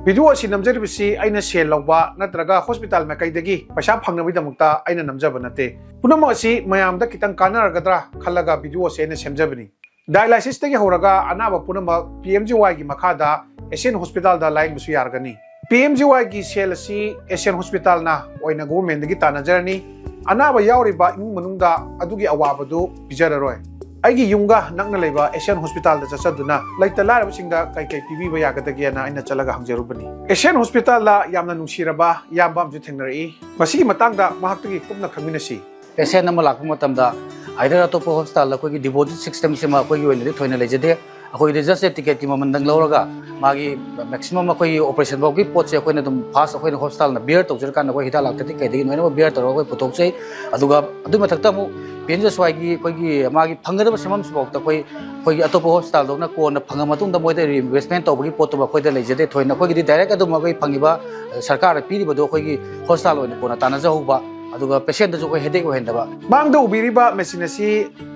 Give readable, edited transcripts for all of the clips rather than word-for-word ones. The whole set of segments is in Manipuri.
ꯚꯤꯗꯤꯑꯣ ꯑꯁꯤ ꯅꯝꯖꯔꯤꯕꯁꯤ ꯑꯩꯅ ꯁꯦꯜ ꯂꯧꯕ ꯅꯠꯇ꯭ꯔꯒ ꯍꯣꯁꯄꯤꯇꯥꯜ ꯃꯥꯏꯀꯩꯗꯒꯤ ꯄꯩꯁꯥ ꯐꯪꯅꯕꯒꯤꯗꯃꯛꯇ ꯑꯩꯅ ꯅꯝꯖꯕ ꯅꯠꯇꯦ ꯄꯨꯝꯅꯃꯛ ꯑꯁꯤ ꯃꯌꯥꯝꯗ ꯈꯤꯇꯪ ꯀꯥꯟꯅꯔꯒꯗ꯭ꯔꯥ ꯈꯜꯂꯒ ꯚꯤꯗꯤꯑꯣ ꯑꯁꯤ ꯑꯩꯅ ꯁꯦꯝꯖꯕꯅꯤ ꯗꯥꯏꯂꯥꯏꯁꯤꯁꯇꯒꯤ ꯍꯧꯔꯒ ꯑꯅꯥꯕ ꯄꯨꯝꯅꯃꯛ PMGYꯒꯤ ꯃꯈꯥꯗ ꯑꯦꯁꯤꯌꯥꯟ ꯍꯣꯁꯄꯤꯇꯥꯜꯗ ꯂꯥꯌꯦꯡꯕꯁꯨ ꯌꯥꯔꯒꯅꯤ PMGYꯒꯤ ꯁꯦꯜ ꯑꯁꯤ ꯑꯦꯁꯤꯌꯥꯟ ꯍꯣꯁꯄꯤꯇꯥꯜꯅ ꯑꯣꯏꯅ ꯒꯣꯚꯔꯟꯃꯦꯟꯠꯗꯒꯤ ꯇꯥꯟꯅꯖꯔꯅꯤ ꯑꯅꯥꯕ ꯌꯥꯎꯔꯤꯕ ꯏꯃꯨꯡ ꯃꯅꯨꯡꯗ ꯑꯗꯨꯒꯤ ꯑꯋꯥꯕꯗꯨ ꯄꯤꯖꯔꯔꯣꯏ ꯑꯩꯒꯤ ꯌꯨꯝꯒ ꯅꯛꯅ ꯂꯩꯕ ꯑꯦꯁꯤꯌꯥꯟ ꯍꯣꯁꯄꯤꯇꯥꯜꯗ ꯆꯠꯆꯗꯨꯅ ꯂꯩꯇ ꯂꯥꯏꯔꯕꯁꯤꯡꯗ ꯀꯩ ꯄꯤꯕꯤꯕ ꯌꯥꯒꯗꯒꯦꯅ ꯑꯩꯅ ꯆꯠꯂꯒ ꯍꯪꯖꯔꯨꯕꯅꯤ ꯑꯦꯁꯤꯌꯥꯟ ꯍꯣꯁꯄꯤꯇꯥꯜꯗ ꯌꯥꯝꯅ ꯅꯨꯡꯁꯤꯔꯕ ꯏꯌꯥꯝꯕ ꯑꯃꯁꯨ ꯊꯦꯡꯅꯔꯛꯏ ꯃꯁꯤꯒꯤ ꯃꯇꯥꯡꯗ ꯃꯍꯥꯛꯇꯒꯤ ꯀꯨꯞꯅ ꯈꯪꯃꯤꯟꯅꯁꯤ ꯄꯦꯁꯦꯟ ꯑꯃ ꯂꯥꯛꯄ ꯃꯇꯝꯗ ꯑꯥꯏꯗꯔ ꯑꯇꯣꯞꯄ ꯍꯣꯁꯄꯤꯇꯥꯜꯗ ꯑꯩꯈꯣꯏꯒꯤ ꯗꯤꯄꯣꯖꯤꯠ ꯁꯤꯁꯇꯦꯝꯁꯤꯃ ꯑꯩꯈꯣꯏꯒꯤ ꯑꯣꯏꯅꯗꯤ ꯊꯣꯏꯅ ꯂꯩꯖꯗꯦ ꯑꯩꯈꯣꯏꯒꯤꯗꯤ ꯖꯁ ꯇꯤꯀꯦꯠꯀꯤ ꯃꯃꯟꯗꯪ ꯂꯧꯔꯒ ꯃꯥꯒꯤ ꯃꯦꯛꯁꯤꯃꯝ ꯑꯩꯈꯣꯏꯒꯤ ꯑꯣꯄꯔꯦꯁꯟ ꯐꯥꯎꯒꯤ ꯄꯣꯠꯁꯦ ꯑꯩꯈꯣꯏꯅ ꯑꯗꯨꯝ ꯐꯥꯁ ꯑꯩꯈꯣꯏꯅ ꯍꯣꯁꯄꯤꯇꯥꯜꯅ ꯕꯤꯌꯔ ꯇꯧꯖꯔꯀꯥꯟꯗ ꯑꯩꯈꯣꯏ ꯍꯤꯗꯥꯛ ꯂꯥꯡꯊꯛꯇꯤ ꯀꯩꯗꯒꯤ ꯂꯣꯏꯅꯃꯛ ꯕꯤꯌꯔ ꯇꯧꯔꯒ ꯑꯩꯈꯣꯏ ꯄꯨꯊꯣꯛꯆꯩ ꯑꯗꯨꯒ ꯑꯗꯨꯒꯤ ꯃꯊꯛꯇ ꯑꯃꯨꯛ PMGY ꯑꯩꯈꯣꯏꯒꯤ ꯃꯥꯒꯤ ꯐꯪꯒꯗꯕ ꯁꯦꯟꯐꯝꯁꯤꯐꯥꯎꯗ ꯑꯩꯈꯣꯏꯒꯤ ꯑꯇꯣꯞꯄ ꯍꯣꯁꯄꯤꯇꯥꯜꯗꯧꯅ ꯀꯣꯟꯅ ꯐꯪꯉ ꯃꯇꯨꯡꯗ ꯃꯣꯏꯗ ꯔꯤꯏꯟꯚꯦꯁꯃꯦꯟꯠ ꯇꯧꯕꯒꯤ ꯄꯣꯠꯇꯨꯃ ꯑꯩꯈꯣꯏꯗ ꯂꯩꯖꯗꯦ ꯊꯣꯏꯅ ꯑꯩꯈꯣꯏꯒꯤꯗꯤ ꯗꯥꯏꯔꯦꯛ ꯑꯗꯨꯝ ꯑꯩꯈꯣꯏ ꯐꯪꯉꯤꯕ ꯁꯔꯀꯥꯔꯅ ꯄꯤꯔꯤꯕꯗꯣ ꯑꯩꯈꯣꯏꯒꯤ ꯍꯣꯁꯄꯤꯇꯥꯜ ꯑꯣꯏꯅ ꯀꯣꯟꯅ ꯇꯥꯟꯅꯖꯍꯧꯕ ꯑꯗꯨꯒ ꯄꯦꯁꯦꯟꯗꯁꯨ ꯑꯩꯈꯣꯏ ꯍꯦꯗꯦꯛ ꯑꯣꯏꯍꯟꯗꯕ ꯃꯥꯡꯗ ꯎꯕꯤꯔꯤꯕ ꯃꯦꯆꯤꯟ ꯑꯁꯤ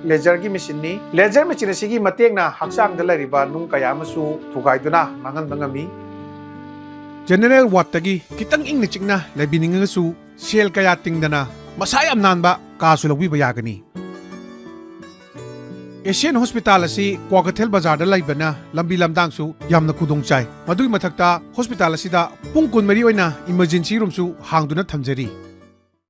ꯂꯦꯖꯔꯒꯤ ꯃꯦꯆꯤꯟꯅꯤ ꯂꯦꯖꯔ ꯃꯦꯆꯤꯟ ꯑꯁꯤꯒꯤ ꯃꯇꯦꯡꯅ ꯍꯛꯆꯥꯡꯗ ꯂꯩꯔꯤꯕ ꯅꯨꯡ ꯀꯌꯥ ꯑꯃꯁꯨ ꯊꯨꯒꯥꯏꯗꯨꯅ ꯃꯥꯡꯍꯟꯕ ꯉꯝꯃꯤ ꯖꯦꯅꯔꯦꯜ ꯋꯥꯔꯗꯇꯒꯤ ꯈꯤꯇꯪ ꯏꯪꯅ ꯆꯤꯛꯅ ꯂꯩꯕꯤꯅꯤꯡꯉꯒꯁꯨ ꯁꯦꯜ ꯀꯌꯥ ꯇꯤꯡꯗꯅ ꯃꯁꯥ ꯌꯥꯝ ꯅꯥꯟꯕ ꯀꯥꯁꯨ ꯂꯧꯕꯤꯕ ꯌꯥꯒꯅꯤ ꯑꯦꯁꯤꯌꯥꯟ ꯍꯣꯁꯄꯤꯇꯥꯜ ꯑꯁꯤ kwakeithel Bazarꯗ ꯂꯩꯕꯅ ꯂꯝꯕꯤ ꯂꯝꯗꯥꯡꯁꯨ ꯌꯥꯝꯅ ꯈꯨꯗꯣꯡꯆꯥꯏ ꯃꯗꯨꯒꯤ ꯃꯊꯛꯇ ꯍꯣꯁꯄꯤꯇꯥꯜ ꯑꯁꯤꯗ ꯄꯨꯡ 24 ꯑꯣꯏꯅ ꯏꯃꯔꯖꯦꯟꯁꯤ ꯔꯨꯝꯁꯨ ꯍꯥꯡꯗꯨꯅ ꯊꯝꯖꯔꯤ